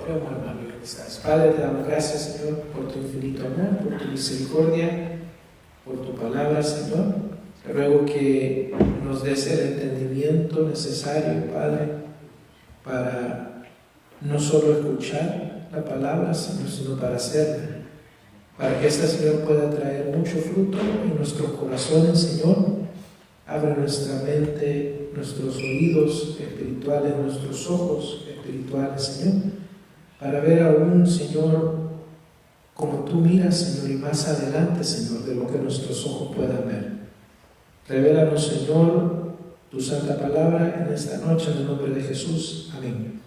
Oremos, hermano, y amistades. Padre, te damos gracias, Señor, por tu infinito amor, por tu misericordia, por tu palabra, Señor. Te ruego que nos des el entendimiento necesario, Padre, para no solo escuchar la palabra, Señor, sino para hacerla. Para que esta, Señor, pueda traer mucho fruto en nuestros corazones, Señor. Abre nuestra mente, nuestros oídos espirituales, nuestros ojos espirituales, Señor, para ver aún, Señor, como tú miras, Señor, y más adelante, Señor, de lo que nuestros ojos puedan ver. Revélanos, Señor, tu santa palabra en esta noche, en el nombre de Jesús. Amén.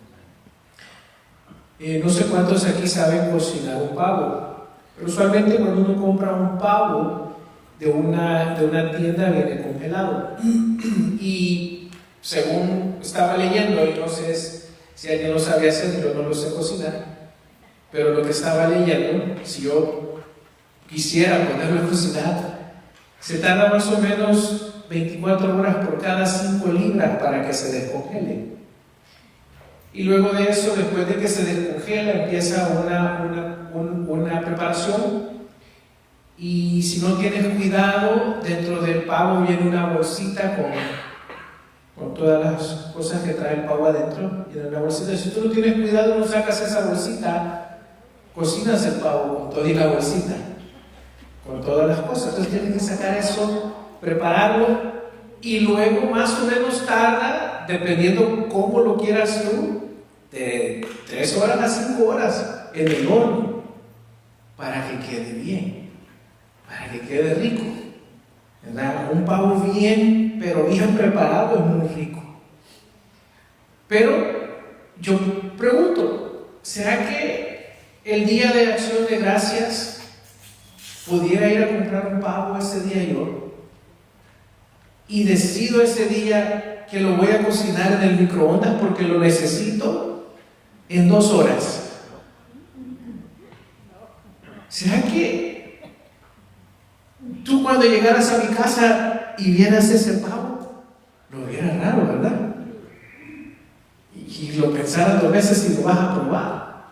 No sé cuántos aquí saben cocinar un pavo, pero usualmente cuando uno compra un pavo de una tienda viene congelado. Y según estaba leyendo, y no sé si alguien lo sabe hacer, yo no lo sé cocinar, pero lo que estaba leyendo, si yo quisiera ponerlo a cocinar, se tarda más o menos 24 horas por cada 5 libras para que se descongele. Y luego de eso, después de que se descongela, empieza una preparación. Y si no tienes cuidado, dentro del pavo viene una bolsita con todas las cosas que trae el pavo adentro. Viene una bolsita. Si tú no tienes cuidado, no sacas esa bolsita, cocinas el pavo con toda la bolsita, con todas las cosas. Entonces tienes que sacar eso, prepararlo, y luego más o menos tarda, dependiendo cómo lo quieras tú, de 3 horas a 5 horas en el horno, para que quede bien, para que quede rico, ¿verdad? Un pavo bien, pero bien preparado es muy rico. Pero yo pregunto, ¿será que el día de Acción de Gracias pudiera ir a comprar un pavo ese día yo? Y decido ese día que lo voy a cocinar en el microondas porque lo necesito en 2 horas. ¿Será que tú cuando llegaras a mi casa y vieras ese pavo, lo vieras raro, verdad? Y lo pensaras 2 veces si lo vas a probar.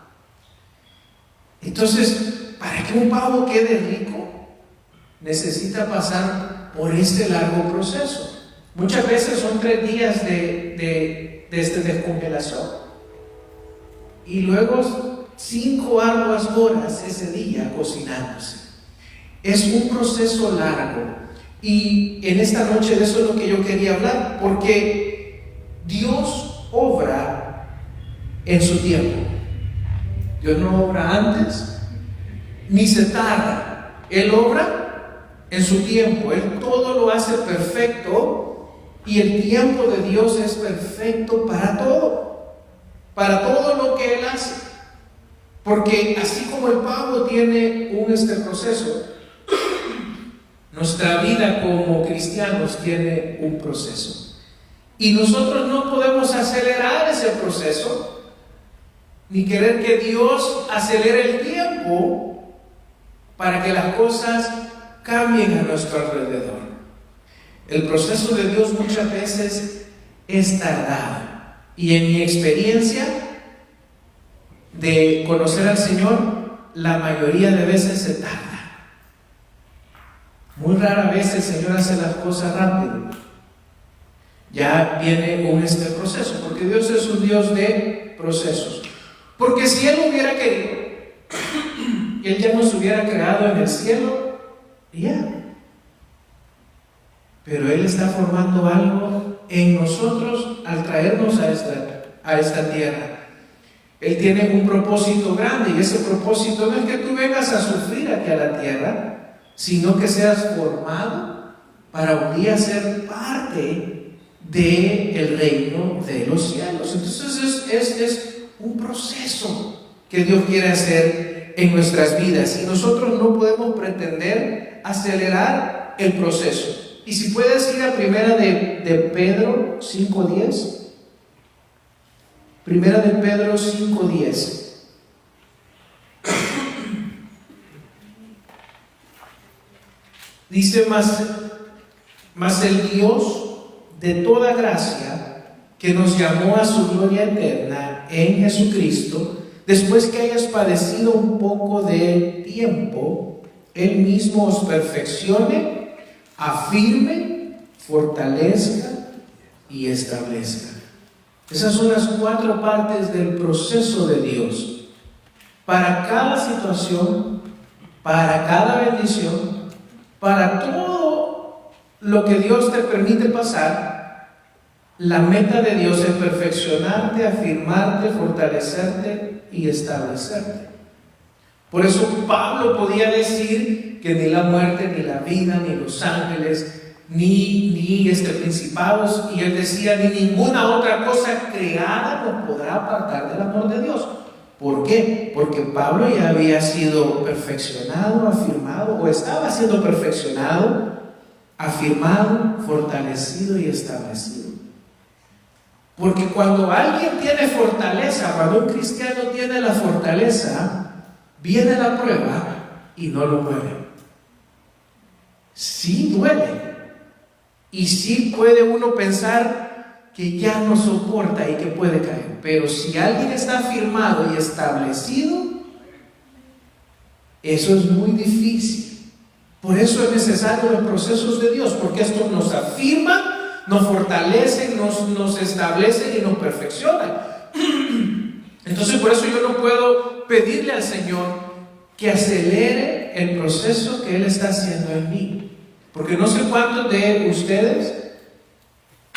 Entonces, para que un pavo quede rico, necesita pasar por este largo proceso. Muchas veces son 3 días de descongelación. Y luego 5 arduas horas ese día cocinándose. Es un proceso largo. Y en esta noche de eso es lo que yo quería hablar, porque Dios obra en su tiempo. Dios no obra antes, ni se tarda. Él obra en su tiempo. Él todo lo hace perfecto, y el tiempo de Dios es perfecto para todo. Para todo lo que Él hace. Porque así como el pavo tiene un proceso, nuestra vida como cristianos tiene un proceso. Y nosotros no podemos acelerar ese proceso, ni querer que Dios acelere el tiempo para que las cosas cambien a nuestro alrededor. El proceso de Dios muchas veces es tardado. Y en mi experiencia de conocer al Señor, la mayoría de veces se tarda. Muy rara vez el Señor hace las cosas rápido. Ya viene un proceso, porque Dios es un Dios de procesos. Porque si Él hubiera querido, Él ya nos hubiera creado en el cielo y ya. Pero Él está formando algo en nosotros al traernos a esta tierra. Él tiene un propósito grande, y ese propósito no es que tú vengas a sufrir aquí a la tierra, sino que seas formado para un día ser parte del reino de los cielos. Entonces es un proceso que Dios quiere hacer en nuestras vidas, y nosotros no podemos pretender acelerar el proceso. Y si puedes ir a Primera de Pedro 5:10. Primera de Pedro 5:10. Dice, mas el Dios de toda gracia, que nos llamó a su gloria eterna en Jesucristo, después que hayas padecido un poco de tiempo, Él mismo os perfeccione, afirme, fortalezca y establezca. Esas son las 4 partes del proceso de Dios. Para cada situación, para cada bendición, para todo lo que Dios te permite pasar, la meta de Dios es perfeccionarte, afirmarte, fortalecerte y establecerte. Por eso Pablo podía decir que ni la muerte, ni la vida, ni los ángeles, ni principados, y él decía, ni ninguna otra cosa creada nos podrá apartar del amor de Dios. ¿Por qué? Porque Pablo ya había sido perfeccionado, afirmado, o estaba siendo perfeccionado, afirmado, fortalecido y establecido. Porque cuando alguien tiene fortaleza, cuando un cristiano tiene la fortaleza, viene la prueba y no lo mueve. Sí duele. Y sí puede uno pensar que ya no soporta y que puede caer. Pero si alguien está afirmado y establecido, eso es muy difícil. Por eso es necesario los procesos de Dios, porque esto nos afirma, nos fortalece, nos establece y nos perfecciona. Entonces por eso yo no puedo pedirle al Señor que acelere el proceso que Él está haciendo en mí. Porque no sé cuántos de ustedes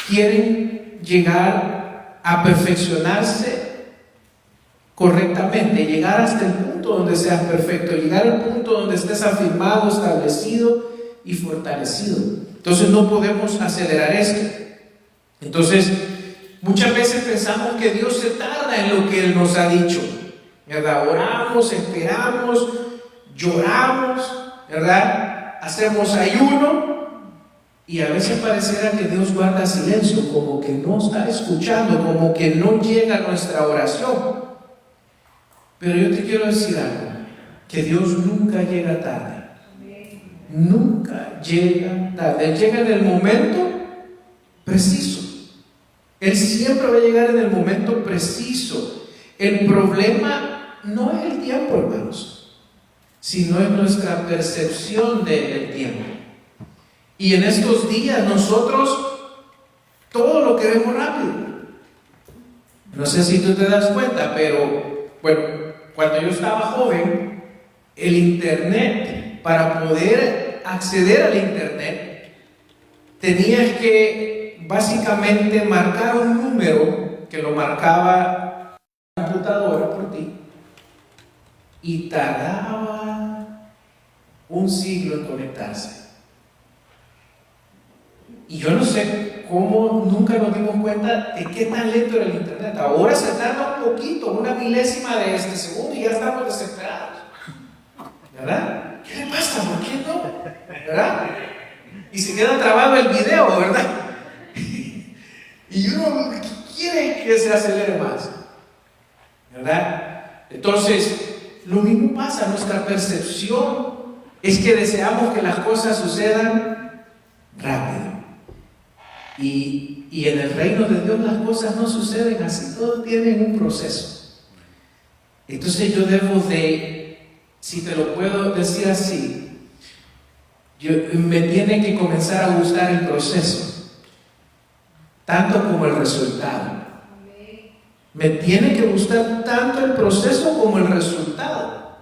quieren llegar a perfeccionarse correctamente, llegar hasta el punto donde seas perfecto, llegar al punto donde estés afirmado, establecido y fortalecido. Entonces no podemos acelerar esto. Entonces muchas veces pensamos que Dios se tarda en lo que Él nos ha dicho, ¿verdad? Oramos, esperamos, lloramos, ¿verdad? Hacemos ayuno y a veces pareciera que Dios guarda silencio, como que no está escuchando, como que no llega a nuestra oración. Pero yo te quiero decir algo, que Dios nunca llega tarde. Nunca llega tarde. Él llega en el momento preciso. Él siempre va a llegar en el momento preciso. El problema no es el tiempo, hermanos, sino es nuestra percepción del tiempo. Y en estos días nosotros todo lo queremos rápido. No sé si tú te das cuenta, pero bueno, cuando yo estaba joven, el internet, para poder acceder al internet, tenías que básicamente marcar un número que lo marcaba la computadora por ti, y tardaba un siglo en conectarse. Y yo no sé cómo nunca nos dimos cuenta de qué tan lento era el internet. Ahora se tarda un poquito, una milésima de este segundo, y ya estamos desesperados, ¿verdad? ¿Qué le pasa? ¿Por qué no? ¿Verdad? Y se queda trabado el video, ¿verdad? Y uno quiere que se acelere más, ¿verdad? Entonces lo mismo pasa, nuestra percepción es que deseamos que las cosas sucedan rápido. Y en el reino de Dios las cosas no suceden así, todo tiene un proceso. Entonces yo debo de, si te lo puedo decir así, me tiene que comenzar a gustar el proceso, tanto como el resultado. Me tiene que gustar tanto el proceso como el resultado,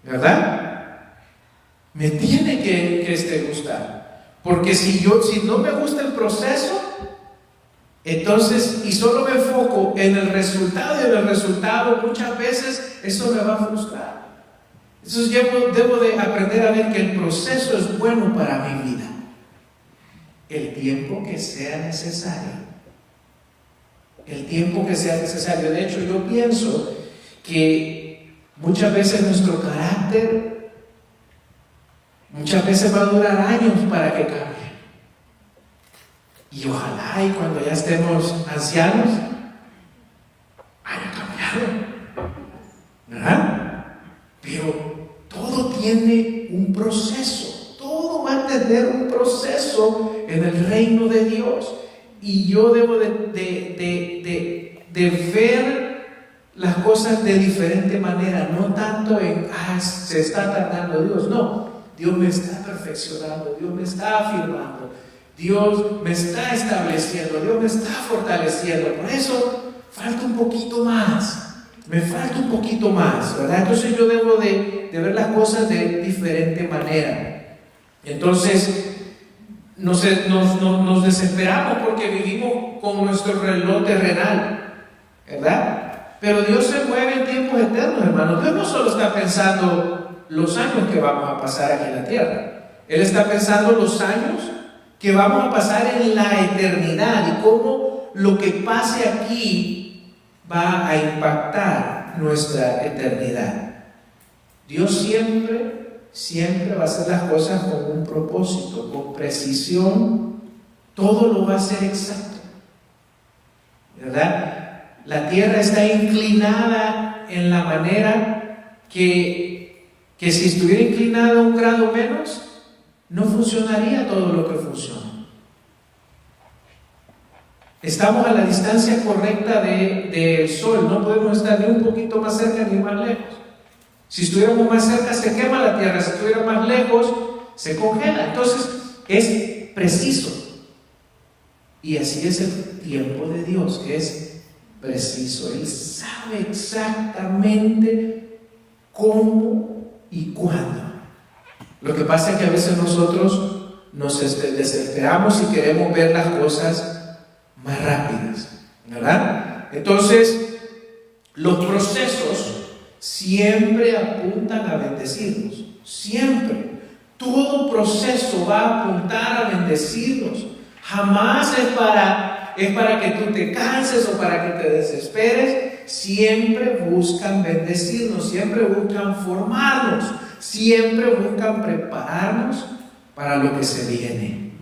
¿verdad? Me tiene que gustar. Porque si no me gusta el proceso, entonces, y solo me enfoco en el resultado, y en el resultado muchas veces eso me va a frustrar. Entonces debo de aprender a ver que el proceso es bueno para mi vida, el tiempo que sea necesario. El tiempo que sea necesario. De hecho, yo pienso que muchas veces nuestro carácter, muchas veces va a durar años para que cambie. Y ojalá y cuando ya estemos ancianos haya cambiado, ¿verdad? Pero todo tiene un proceso, todo va a tener un proceso en el reino de Dios. Y yo debo de ver las cosas de diferente manera, no tanto en, se está tardando Dios, no, Dios me está perfeccionando, Dios me está afirmando, Dios me está estableciendo, Dios me está fortaleciendo, por eso falta un poquito más, me falta un poquito más, ¿verdad? Entonces yo debo de ver las cosas de diferente manera. Entonces nos desesperamos porque vivimos con nuestro reloj terrenal, ¿verdad? Pero Dios se mueve en tiempos eternos, hermanos. Dios no solo está pensando los años que vamos a pasar aquí en la tierra. Él está pensando los años que vamos a pasar en la eternidad y cómo lo que pase aquí va a impactar nuestra eternidad. Dios siempre va a hacer las cosas con un propósito, con precisión. Todo lo va a hacer exacto, ¿verdad? La tierra está inclinada en la manera que si estuviera inclinada 1 grado menos, no funcionaría todo lo que funciona. Estamos a la distancia correcta del Sol, no podemos estar ni un poquito más cerca ni más lejos. Si estuviéramos más cerca se quema la tierra, si estuviéramos más lejos se congela. Entonces es preciso. Y así es el tiempo de Dios, es preciso. Él sabe exactamente cómo y cuándo. Lo que pasa es que a veces nosotros nos desesperamos y queremos ver las cosas más rápidas, ¿verdad? Entonces, los procesos siempre apuntan a bendecirnos. Siempre. Todo proceso va a apuntar a bendecirnos. Jamás es para que tú te canses o para que te desesperes. Siempre buscan bendecirnos, siempre buscan formarnos, siempre buscan prepararnos para lo que se viene.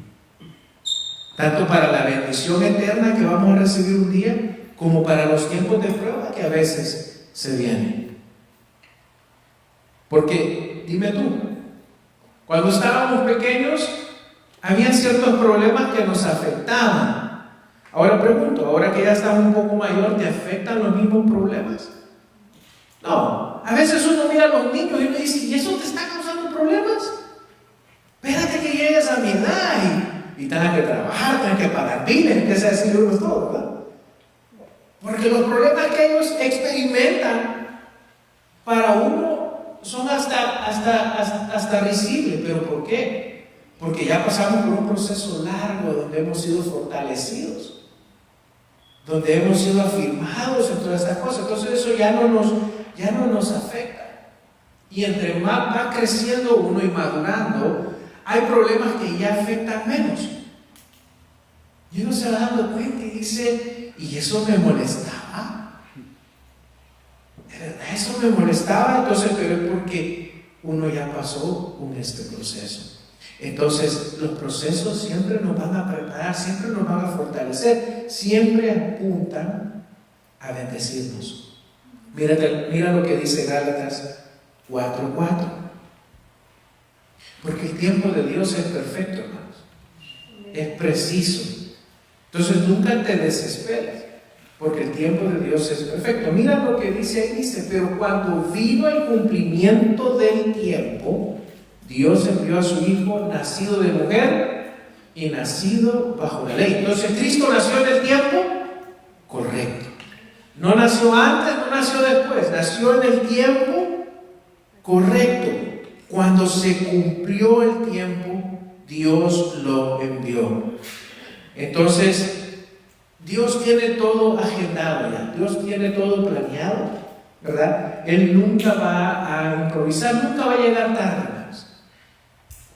Tanto para la bendición eterna que vamos a recibir un día, como para los tiempos de prueba que a veces se vienen. Porque, dime tú, cuando estábamos pequeños, había ciertos problemas que nos afectaban. Ahora pregunto, ahora que ya estás un poco mayor, ¿te afectan los mismos problemas? No, a veces uno mira a los niños y uno dice, ¿y eso te está causando problemas? Espérate que llegues a mi edad y tengas que trabajar, tengas que pagar biles, empieza a decirles todo, ¿verdad? Porque los problemas que ellos experimentan para uno son hasta risibles. ¿Pero por qué? Porque ya pasamos por un proceso largo donde hemos sido fortalecidos, donde hemos sido afirmados en todas estas cosas. Entonces eso ya no nos afecta. Y entre más va creciendo uno y madurando, hay problemas que ya afectan menos. Y uno se va dando cuenta y dice, ¿y eso me molestaba? ¿De verdad eso me molestaba? Entonces, pero es porque uno ya pasó con este proceso. Entonces, los procesos siempre nos van a preparar, siempre nos van a fortalecer, siempre apuntan a bendecirnos. Mira lo que dice Gálatas 4:4. Porque el tiempo de Dios es perfecto, hermanos. Es preciso. Entonces, nunca te desesperes, porque el tiempo de Dios es perfecto. Mira lo que dice ahí, dice, pero cuando vino el cumplimiento del tiempo, Dios envió a su Hijo, nacido de mujer y nacido bajo la ley. Entonces, ¿Cristo nació en el tiempo? Correcto. No nació antes, no nació después. Nació en el tiempo correcto. Cuando se cumplió el tiempo, Dios lo envió. Entonces, Dios tiene todo agendado ya. Dios tiene todo planeado, ¿verdad? Él nunca va a improvisar, nunca va a llegar tarde.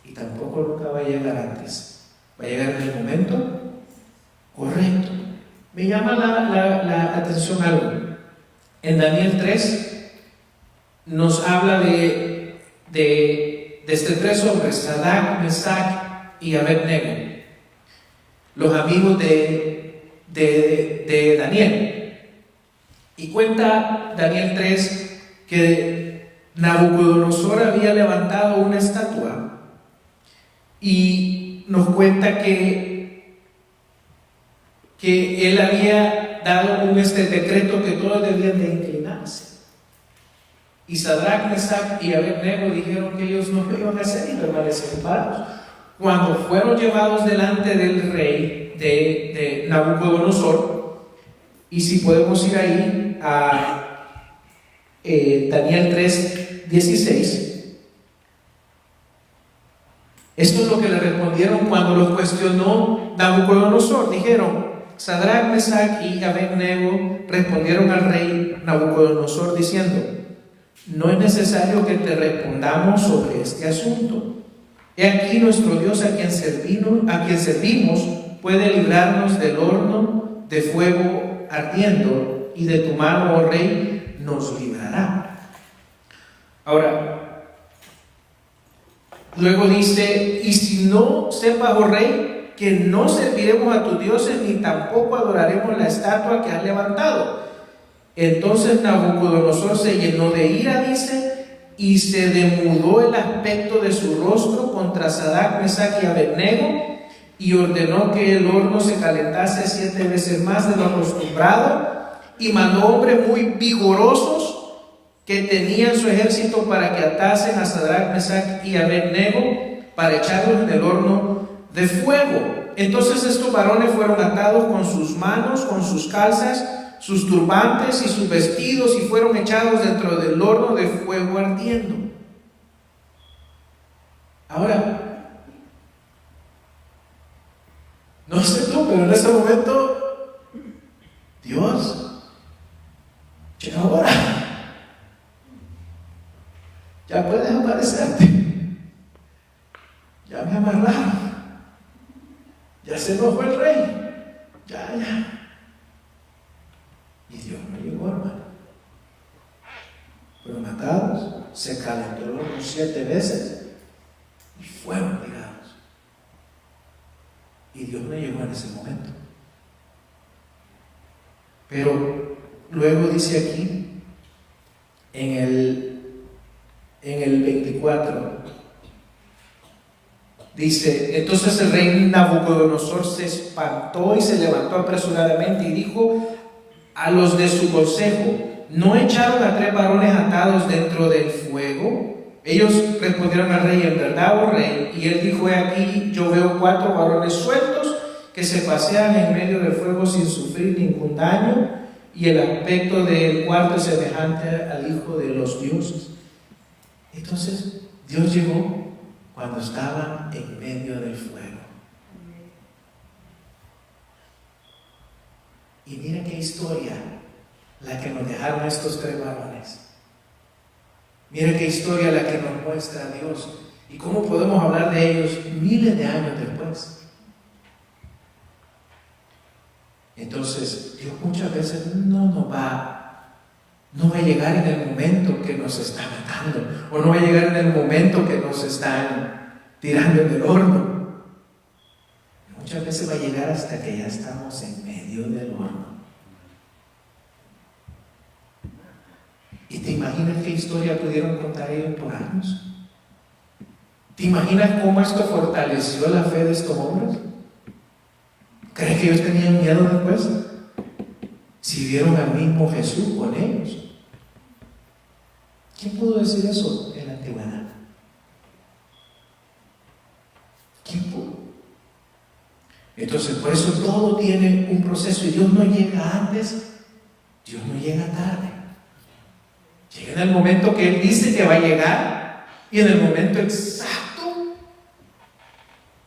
Y tampoco nunca va a llegar antes. Va a llegar en el momento correcto. Me llama la atención algo. En Daniel 3 nos habla de estos 3 hombres, Sadrach, Mesach y Abednego, los amigos de Daniel. Y cuenta Daniel 3 que Nabucodonosor había levantado una estatua. Y nos cuenta que él había dado un decreto que todos debían de inclinarse. Y Sadrach, Mesach y Abednego dijeron que ellos no lo iban a hacer y permanecieron parados. Cuando fueron llevados delante del rey de Nabucodonosor, y si podemos ir ahí a Daniel 3:16, esto es lo que le respondieron cuando los cuestionó Nabucodonosor. Dijeron: Sadrach, Mesach y Abednego respondieron al rey Nabucodonosor diciendo: no es necesario que te respondamos sobre este asunto. He aquí nuestro Dios a quien servimos puede librarnos del horno de fuego ardiendo, y de tu mano, oh rey, nos librará. Ahora, luego dice: y si no sepas, oh rey, que no serviremos a tus dioses ni tampoco adoraremos la estatua que has levantado. Entonces Nabucodonosor se llenó de ira, dice, y se demudó el aspecto de su rostro contra Sadrach, Mesach y Abednego, y ordenó que el horno se calentase 7 veces más de lo acostumbrado, y mandó hombres muy vigorosos que tenían su ejército para que atasen a Sadrach, Mesach y Abednego para echarlos en el horno de fuego. Entonces estos varones fueron atados con sus manos, con sus calzas, sus turbantes y sus vestidos, y fueron echados dentro del horno de fuego ardiendo. Ahora, no sé tú, pero en ese momento, Dios, llega ahora, ya puedes aparecerte, ya me amarraron, ya se enojó el rey, ya. Y Dios no llegó, hermano. Fueron matados, se calentó el horno 7 veces y fueron tirados. Y Dios no llegó en ese momento. Pero luego dice aquí, en el 24, dice: entonces el rey Nabucodonosor se espantó y se levantó apresuradamente y dijo a los de su consejo: ¿no echaron a 3 varones atados dentro del fuego? Ellos respondieron al rey: en verdad, oh rey. Y él dijo: he aquí, yo veo 4 varones sueltos que se pasean en medio del fuego sin sufrir ningún daño, y el aspecto del cuarto es semejante al hijo de los dioses. Entonces Dios llegó cuando estaban en medio del fuego. Y mira qué historia la que nos dejaron estos 3 varones. Mira qué historia la que nos muestra Dios. Y cómo podemos hablar de ellos miles de años después. Entonces, Dios muchas veces no va a llegar en el momento que nos está matando, o no va a llegar en el momento que nos están tirando en el horno. Muchas veces va a llegar hasta que ya estamos en medio del horno. ¿Y te imaginas qué historia pudieron contar ellos por años? ¿Te imaginas cómo esto fortaleció la fe de estos hombres? ¿Crees que ellos tenían miedo después? Si vieron al mismo Jesús con ellos. ¿Quién pudo decir eso en la antigüedad? ¿Quién pudo? Entonces, por eso todo tiene un proceso, y Dios no llega antes, Dios no llega tarde. Llega en el momento que Él dice que va a llegar, y en el momento exacto,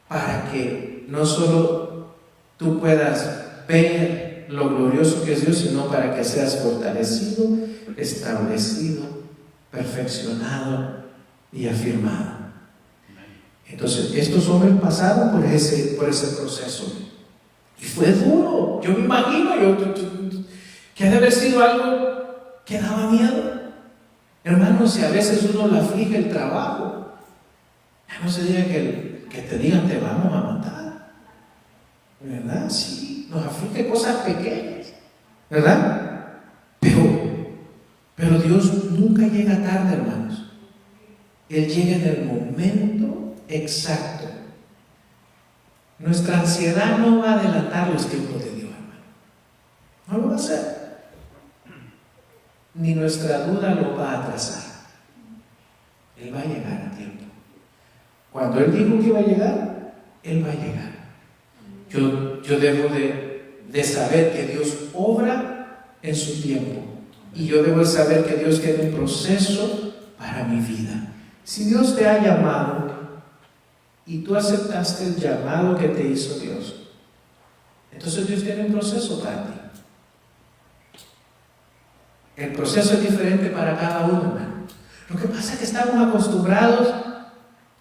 para que no solo tú puedas ver lo glorioso que es Dios, sino para que seas fortalecido, establecido, perfeccionado y afirmado. Entonces, estos hombres pasaron por ese proceso. Y fue duro. Yo me imagino que ha de haber sido algo que daba miedo. Hermanos, si a veces uno le aflige el trabajo, ya no se diga que te digan te vamos a matar. ¿Verdad? Sí, nos aflige cosas pequeñas. ¿Verdad? Pero Dios nunca llega tarde, hermanos. Él llega en el momento exacto. Nuestra ansiedad no va a adelantar los tiempos de Dios, hermano. No No lo va a hacer. Ni nuestra duda lo va a atrasar. Él va a llegar a tiempo. Cuando Él dijo que iba a llegar, Él va a llegar. Yo debo de saber que Dios obra en su tiempo. Y yo debo de saber que Dios tiene un proceso para mi vida. Si Dios te ha llamado y tú aceptaste el llamado que te hizo Dios, entonces Dios tiene un proceso para ti. El proceso es diferente para cada uno, hermano. Lo que pasa es que estamos acostumbrados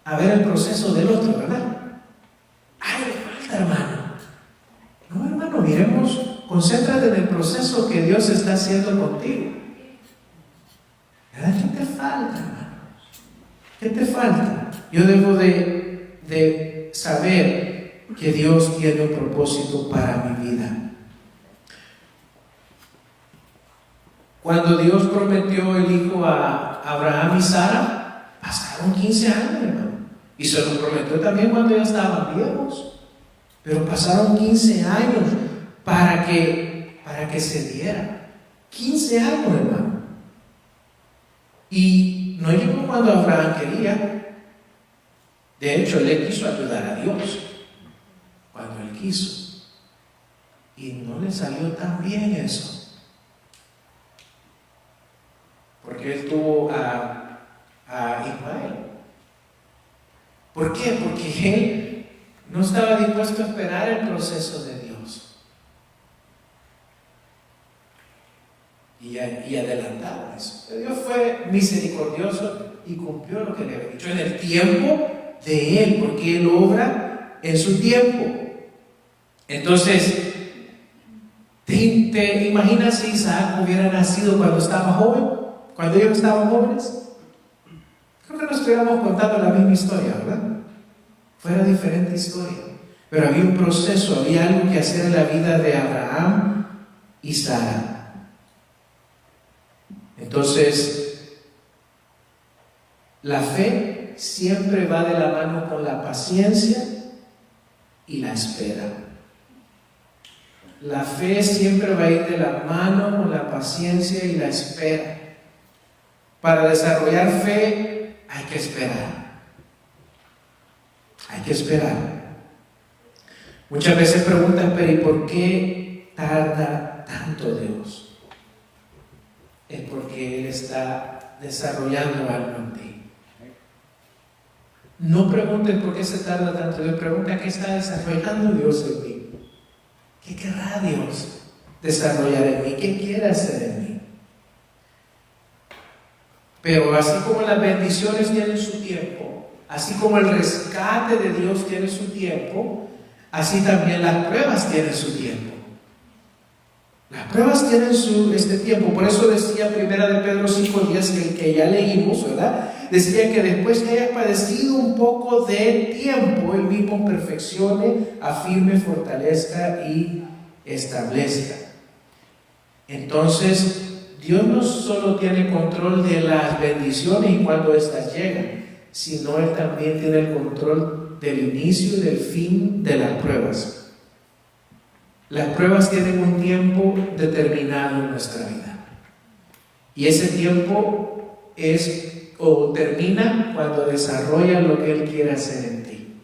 a ver el proceso del otro, ¿verdad? ¡Ay, le falta, hermano! No, hermano, miremos, concéntrate en el proceso que Dios está haciendo contigo. ¿Verdad? ¿Qué te falta, hermano? ¿Qué te falta? Yo debo de saber que Dios tiene un propósito para mi vida. Cuando Dios prometió el hijo a Abraham y Sara, pasaron 15 años, hermano. Y se lo prometió también cuando ya estaban viejos. Pero pasaron 15 años para que se diera. 15 años, hermano. Y no llegó cuando Abraham quería. De hecho, él le quiso ayudar a Dios cuando él quiso. Y no le salió tan bien eso. Porque él tuvo a Ismael. ¿Por qué? Porque él no estaba dispuesto a esperar el proceso de Dios. Y adelantaba eso. Dios fue misericordioso y cumplió lo que le había dicho en el tiempo de Él, porque Él obra en su tiempo. Entonces, ¿te imaginas si Isaac hubiera nacido cuando estaba joven? Cuando ellos estaban jóvenes. Creo que no estuviéramos contando la misma historia, ¿verdad? Fuera diferente historia. Pero había un proceso, había algo que hacer en la vida de Abraham y Sara. Entonces, la fe siempre va de la mano con la paciencia y la espera. La fe siempre va a ir de la mano con la paciencia y la espera. Para desarrollar fe hay que esperar. Hay que esperar. Muchas veces preguntan, pero ¿y por qué tarda tanto Dios? Es porque Él está desarrollando algo en ti. No pregunten por qué se tarda tanto Dios, pregunta qué está desarrollando Dios en mí. ¿Qué querrá Dios desarrollar en mí? ¿Qué quiere hacer en mí? Pero así como las bendiciones tienen su tiempo, así como el rescate de Dios tiene su tiempo, así también las pruebas tienen su tiempo. Las pruebas tienen este tiempo. Por eso decía 1 de Pedro 5:10 que ya leímos, ¿verdad? Decía que después que hayas padecido un poco de tiempo, Él mismo perfeccione, afirme, fortalezca y establezca. Entonces, Dios no solo tiene control de las bendiciones y cuando éstas llegan, sino Él también tiene el control del inicio y del fin de las pruebas. Las pruebas tienen un tiempo determinado en nuestra vida. Y ese tiempo termina cuando desarrolla lo que Él quiere hacer en ti.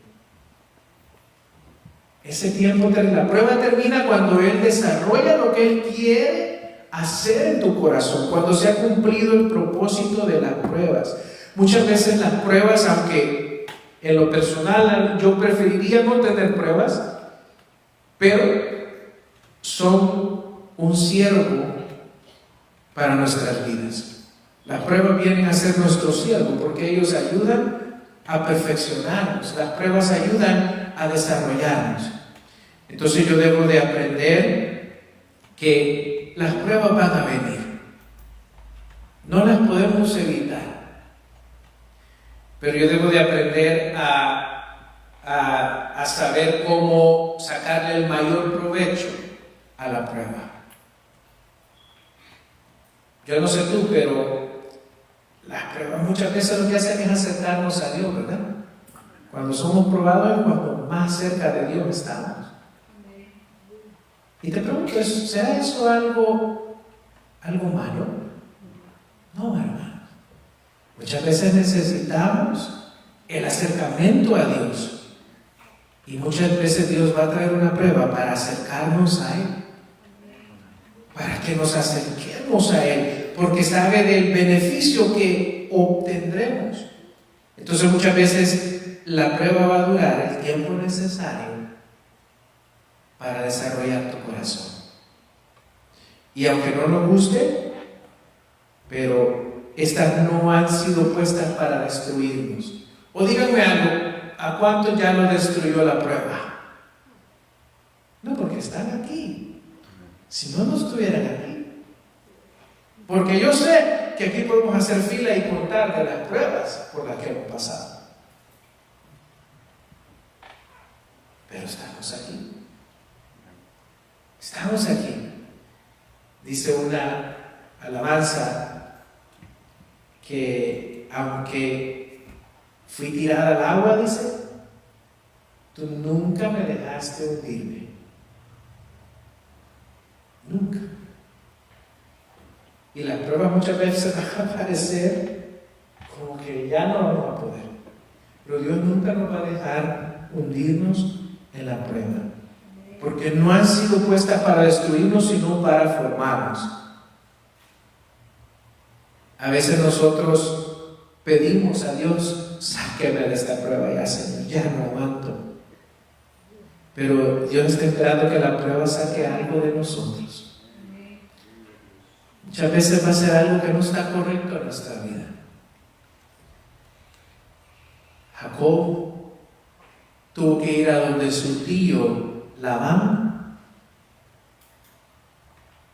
Ese tiempo, la prueba termina cuando Él desarrolla lo que Él quiere hacer en tu corazón, cuando se ha cumplido el propósito de las pruebas. Muchas veces las pruebas, aunque en lo personal yo preferiría no tener pruebas, pero son un siervo para nuestras vidas. Las pruebas vienen a ser nuestro siervo porque ellos ayudan a perfeccionarnos. Las pruebas ayudan a desarrollarnos. Entonces yo debo de aprender que las pruebas van a venir. No las podemos evitar. Pero yo debo de aprender a saber cómo sacarle el mayor provecho a la prueba. Yo no sé tú, pero las pruebas muchas veces lo que hacen es acercarnos a Dios, ¿verdad? Cuando somos probados es cuando más cerca de Dios estamos. Y te pregunto, ¿será eso algo malo? No, hermano. Muchas veces necesitamos el acercamiento a Dios. Y muchas veces Dios va a traer una prueba para acercarnos a Él. Para que nos acerquemos a Él. Porque sabe del beneficio que obtendremos. Entonces muchas veces la prueba va a durar el tiempo necesario para desarrollar tu corazón. Y aunque no nos guste, pero estas no han sido puestas para destruirnos. O díganme algo, ¿a cuánto ya lo destruyó la prueba? No, porque están aquí. Si no estuvieran aquí. Porque yo sé que aquí podemos hacer fila y contar de las pruebas por las que hemos pasado. Pero estamos aquí. Estamos aquí. Dice una alabanza que aunque fui tirada al agua, dice, tú nunca me dejaste hundirme. Nunca. Y las pruebas muchas veces van a parecer como que ya no vamos a poder. Pero Dios nunca nos va a dejar hundirnos en la prueba. Porque no han sido puestas para destruirnos, sino para formarnos. A veces nosotros pedimos a Dios, sáqueme de esta prueba ya, Señor, ya no aguanto. Pero Dios está esperando que la prueba saque algo de nosotros. Muchas veces va a ser algo que no está correcto en nuestra vida. Jacob tuvo que ir a donde su tío Labán,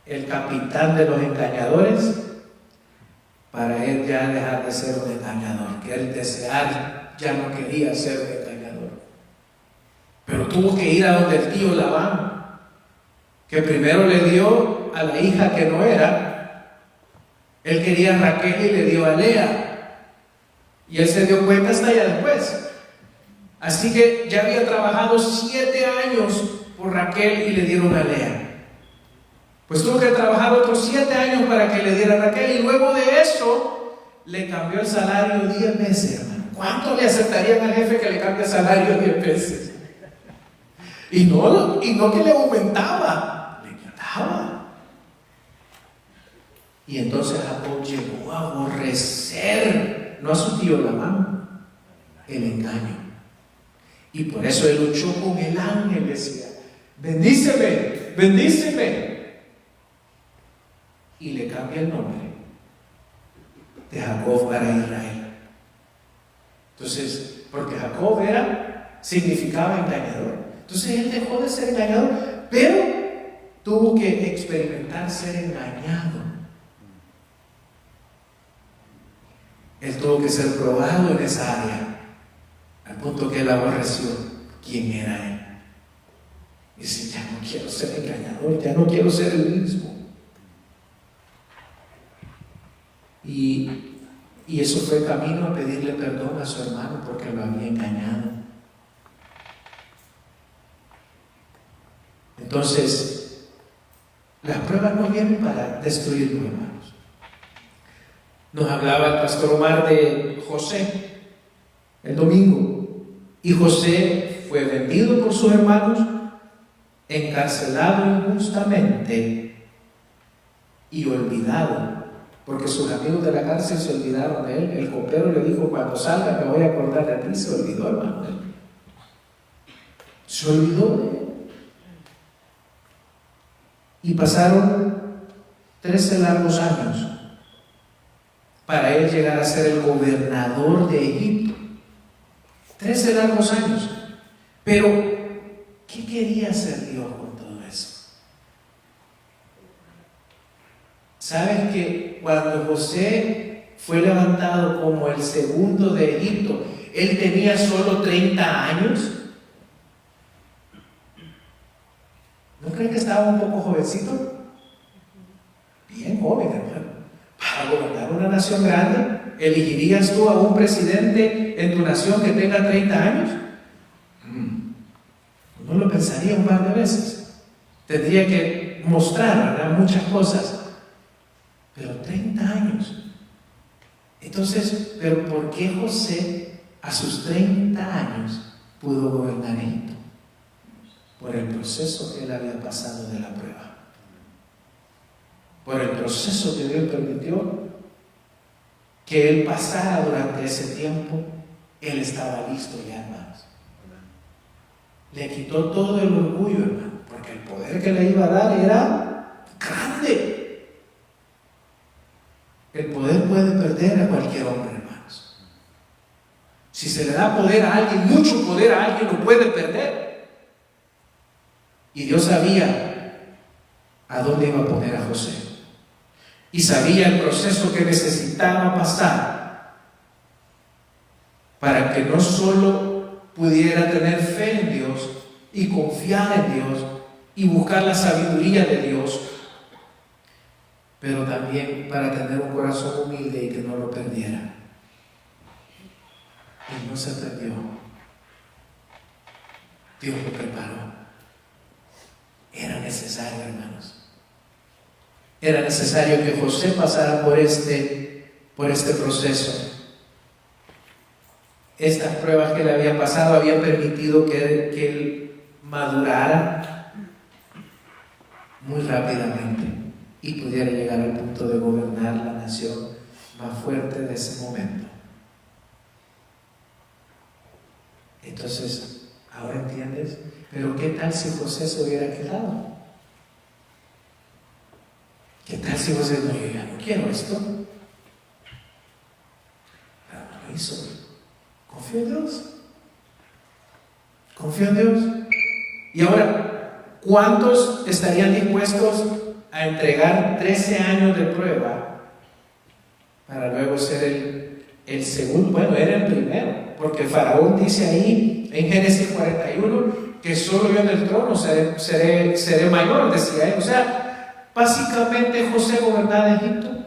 el capitán de los engañadores, para él ya dejar de ser un engañador, que él desear ya no quería ser un engañador. Pero tuvo que ir a donde el tío Labán, que primero le dio a la hija que no era. Él quería a Raquel y le dio a Lea, y él se dio cuenta hasta allá después. Así que ya había trabajado 7 años por Raquel y le dieron a Lea. Pues tuvo que trabajar otros 7 años para que le diera a Raquel, y luego de eso le cambió el salario 10 veces, hermano. ¿Cuánto le aceptarían al jefe que le cambie el salario 10 veces? Y no que le aumentaba, le quitaba. Y entonces Jacob llegó a aborrecer, no a su tío Labán, el engaño. Y por eso él luchó con el ángel, decía, bendíceme, bendíceme. Y le cambia el nombre de Jacob para Israel. Entonces, porque Jacob significaba engañador. Entonces él dejó de ser engañador, pero tuvo que experimentar ser engañado. Él tuvo que ser probado en esa área, al punto que él aborreció quién era él. Y dice, ya no quiero ser engañador, ya no quiero ser el mismo. Y eso fue camino a pedirle perdón a su hermano porque lo había engañado. Entonces, las pruebas no vienen para destruirnos, hermanos. Nos hablaba el pastor Omar de José el domingo. Y José fue vendido por sus hermanos, encarcelado injustamente y olvidado, porque sus amigos de la cárcel se olvidaron de él. El copero le dijo, cuando salga me voy a acordar de ti. Se olvidó, hermano. Se olvidó de él. Y pasaron 13 largos años para él llegar a ser el gobernador de Egipto. 13 largos años. Pero, ¿qué quería hacer Dios con todo eso? ¿Sabes que cuando José fue levantado como el segundo de Egipto, él tenía solo 30 años? ¿No creen que estaba un poco jovencito? Bien joven, hermano. Para gobernar una nación grande, ¿elegirías tú a un presidente en tu nación que tenga 30 años? Uno lo pensaría un par de veces. tendría que mostrar, ¿verdad?, muchas cosas. Pero 30 años. Entonces, ¿pero por qué José a sus 30 años pudo gobernar Egipto? Por el proceso que él había pasado de la prueba. Por el proceso que Dios permitió que él pasara durante ese tiempo. Él estaba listo ya, hermanos. Le quitó todo el orgullo, hermano, porque el poder que le iba a dar era grande. El poder puede perder a cualquier hombre, hermanos. Si se le da poder a alguien, mucho poder a alguien, lo puede perder. Y Dios sabía a dónde iba a poner a José. Y sabía el proceso que necesitaba pasar para que no solo pudiera tener fe en Dios y confiar en Dios y buscar la sabiduría de Dios, pero también para tener un corazón humilde y que no lo perdiera. Y no se perdió. Dios lo preparó. Era necesario, hermanos. Era necesario que José pasara por este proceso. Estas pruebas que le habían pasado habían permitido que él madurara muy rápidamente y pudiera llegar al punto de gobernar la nación más fuerte de ese momento. Entonces, ¿ahora entiendes? Pero ¿qué tal si José se hubiera quedado? ¿Qué tal si José no, yo ya no quiero esto? Pero no lo hizo. Confío en Dios. Confío en Dios. Y ahora, ¿cuántos estarían dispuestos a entregar 13 años de prueba para luego ser el segundo? Bueno, era el primero, porque Faraón dice ahí en Génesis 41 que solo yo en el trono seré mayor, decía él. O sea, básicamente José gobernaba Egipto.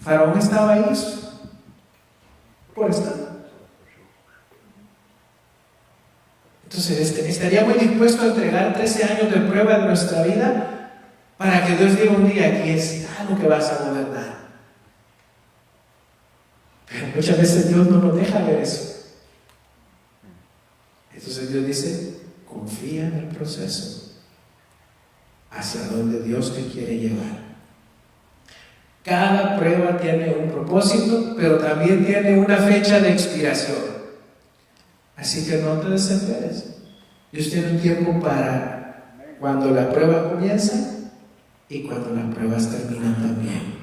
Faraón estaba ahí por estar. Entonces, estaríamos dispuestos a entregar 13 años de prueba de nuestra vida para que Dios diga un día: aquí está lo que vas a gobernar. Pero muchas veces Dios no nos deja ver eso. Entonces Dios dice: confía en el proceso hacia donde Dios te quiere llevar. Cada prueba tiene un propósito, pero también tiene una fecha de expiración. Así que no te desesperes. Dios tiene un tiempo para cuando las pruebas comienzan y cuando las pruebas terminan también.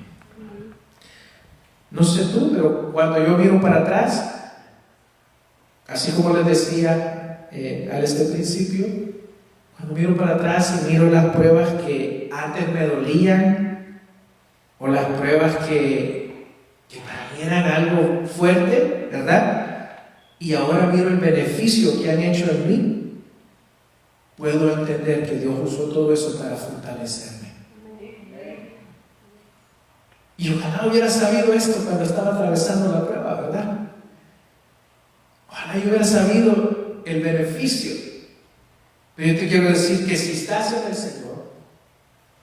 No sé tú, pero cuando yo miro para atrás, así como les decía al principio, cuando miro para atrás y miro las pruebas que antes me dolían, o las pruebas que para mí eran algo fuerte, ¿verdad? Y ahora miro el beneficio que han hecho en mí, puedo entender que Dios usó todo eso para fortalecerme. Y ojalá hubiera sabido esto cuando estaba atravesando la prueba, ¿verdad? Ojalá yo hubiera sabido el beneficio. Pero yo te quiero decir que si estás en el Señor,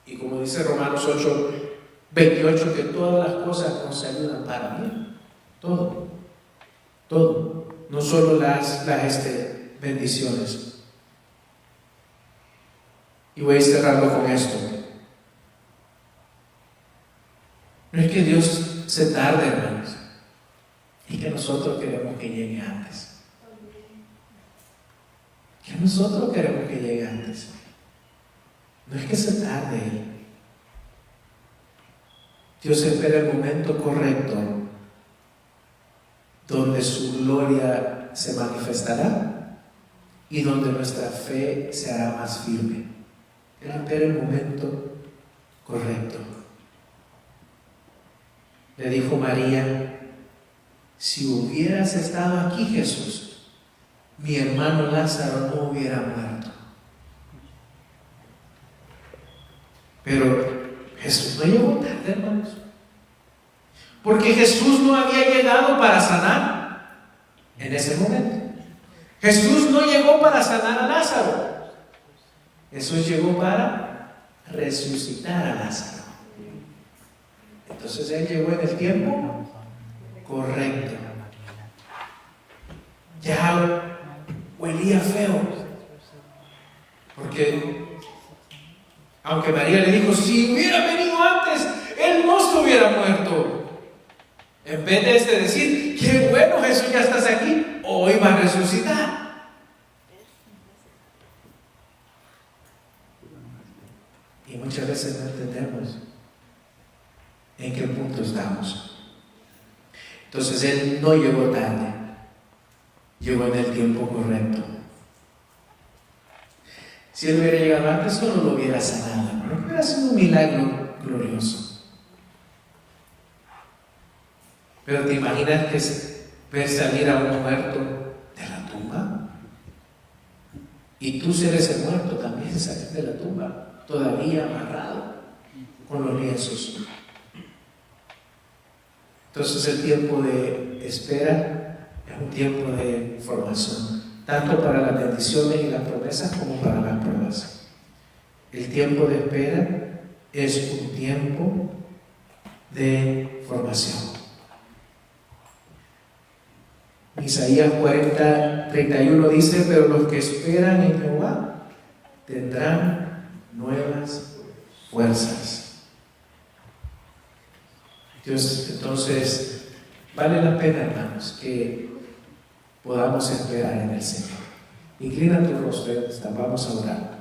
y como dice Romanos 8:28, que todas las cosas nos ayudan para bien. Todo. No solo las bendiciones. Y voy a cerrarlo con esto. No es que Dios se tarde, hermanos, y que nosotros queremos que llegue antes. Que nosotros queremos que llegue antes. No es que se tarde. Dios espera el momento correcto donde su gloria se manifestará y donde nuestra fe se hará más firme. Él espera el momento correcto. Le dijo María: si hubieras estado aquí, Jesús, mi hermano Lázaro no hubiera muerto. Pero Jesús no llegó tarde, hermanos. Porque Jesús no había llegado para sanar en ese momento. Jesús no llegó para sanar a Lázaro. Jesús llegó para resucitar a Lázaro. Entonces Él llegó en el tiempo correcto. Ya huelía feo, porque aunque María le dijo, si hubiera venido antes, Él no se hubiera muerto. En vez de decir, qué bueno, Jesús, ya estás aquí, hoy va a resucitar. Y muchas veces no entendemos en qué punto estamos. Entonces Él no llegó tarde, llegó en el tiempo correcto. Si Él hubiera llegado antes, solo lo hubiera sanado, no hubiera sido un milagro glorioso. Pero ¿te imaginas que ver salir a un muerto de la tumba? Y tú seres el muerto también salir de la tumba, todavía amarrado con los lienzos. Entonces el tiempo de espera es un tiempo de formación, tanto para las bendiciones y las promesas como para las pruebas. El tiempo de espera es un tiempo de formación. Isaías 40:31 dice, pero los que esperan en Jehová tendrán nuevas fuerzas. Dios, entonces, vale la pena, hermanos, que podamos esperar en el Señor. Inclina tu rostro, vamos a orar.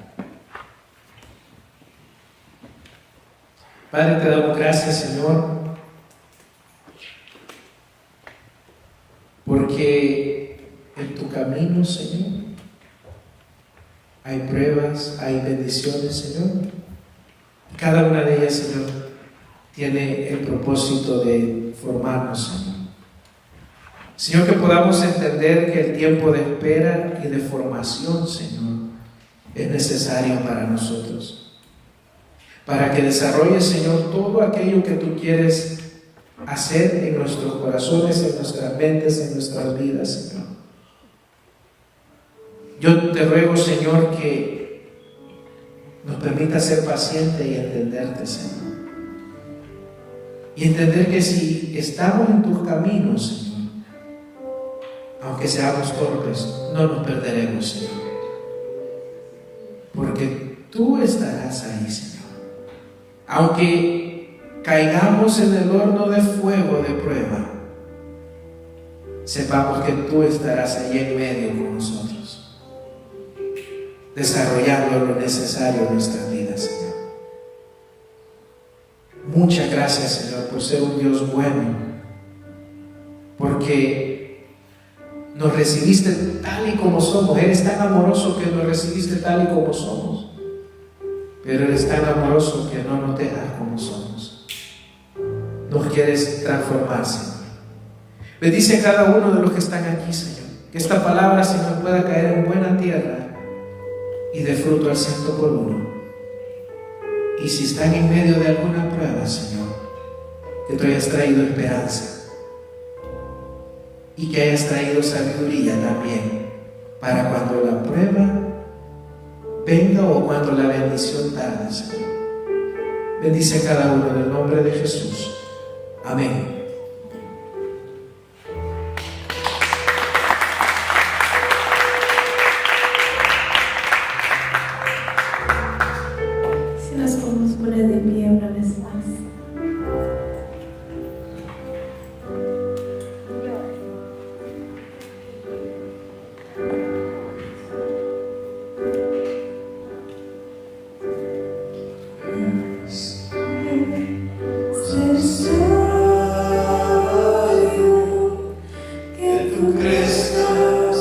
Padre, te damos gracias, Señor, porque en tu camino, Señor, hay pruebas, hay bendiciones, Señor. Cada una de ellas, Señor, tiene el propósito de formarnos, Señor. Señor, que podamos entender que el tiempo de espera y de formación, Señor, es necesario para nosotros. Para que desarrolles, Señor, todo aquello que tú quieres hacer en nuestros corazones, en nuestras mentes, en nuestras vidas, Señor. Yo te ruego, Señor, que nos permita ser pacientes y entenderte, Señor. Y entender que si estamos en tus caminos, Señor, aunque seamos torpes, no nos perderemos, Señor. Porque tú estarás ahí, Señor. Aunque caigamos en el horno de fuego de prueba, sepamos que tú estarás ahí en medio con nosotros, desarrollando lo necesario en nuestras vidas, Señor. Muchas gracias, Señor, por ser un Dios bueno, porque nos recibiste tal y como somos. Eres tan amoroso que nos recibiste tal y como somos, pero eres tan amoroso que no nos dejas como somos. Nos quieres transformar, Señor. Bendice a cada uno de los que están aquí, Señor, que esta palabra, Señor, pueda caer en buena tierra y de fruto al 100%. Y si están en medio de alguna prueba, Señor, que tú hayas traído esperanza y que hayas traído sabiduría también para cuando la prueba venga o cuando la bendición tarde, Señor. Bendice a cada uno en el nombre de Jesús. Amén. De pie una vez más. Necesario que tú crezcas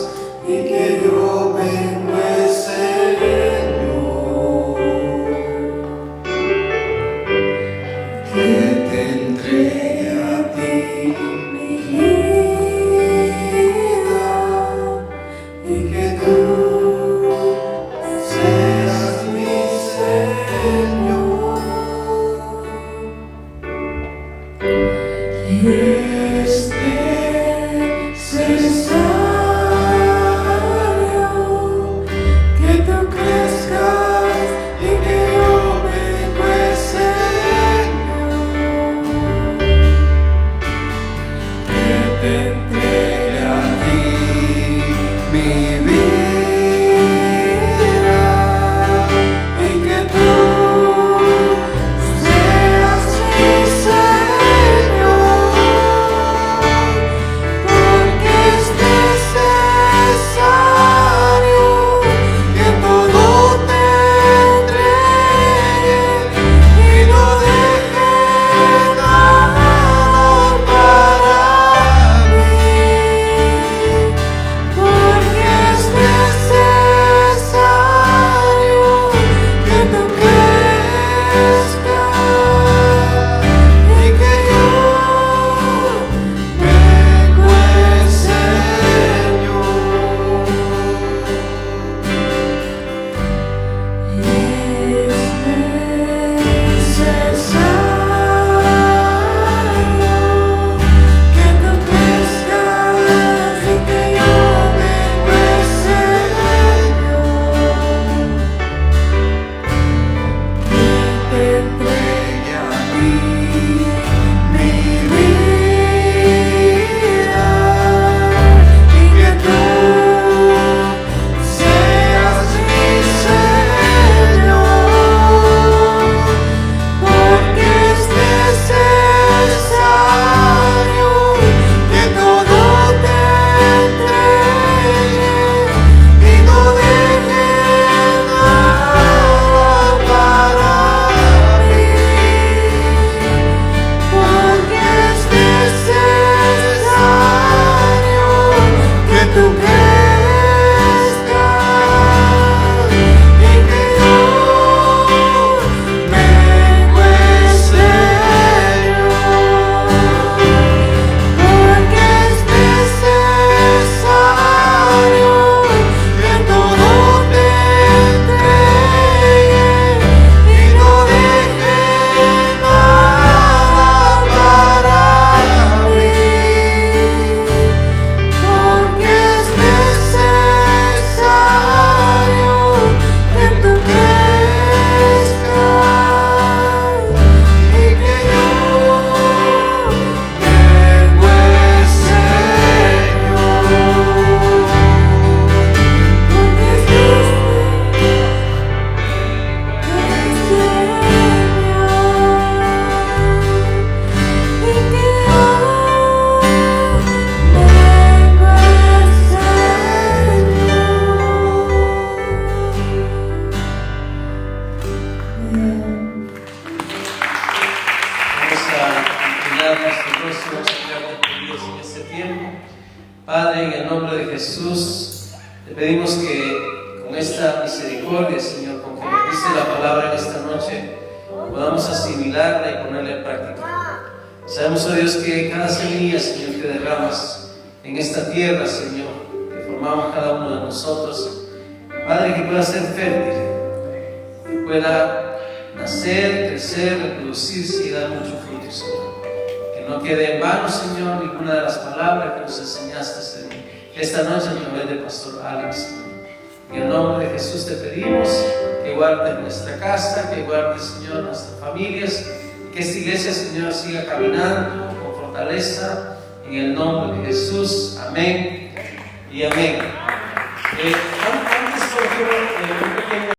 inclinar nuestro rostro, Señor, en este tiempo. Padre, en el nombre de Jesús, te pedimos que con esta misericordia, Señor, con que nos diste la palabra en esta noche, podamos asimilarla y ponerla en práctica. Sabemos, oh Dios, que cada semilla, Señor, que derramas en esta tierra, Señor, que formamos cada uno de nosotros, Padre, que pueda ser fértil, que pueda nacer, crecer, reproducirse y dar mucho fruto, Señor. Que no quede en vano, Señor, ninguna de las palabras que nos enseñaste esta noche a través del pastor Alex. En el nombre de Jesús te pedimos que guardes nuestra casa, que guardes, Señor, nuestras familias, que esta iglesia, Señor, siga caminando con fortaleza. En el nombre de Jesús, amén y amén.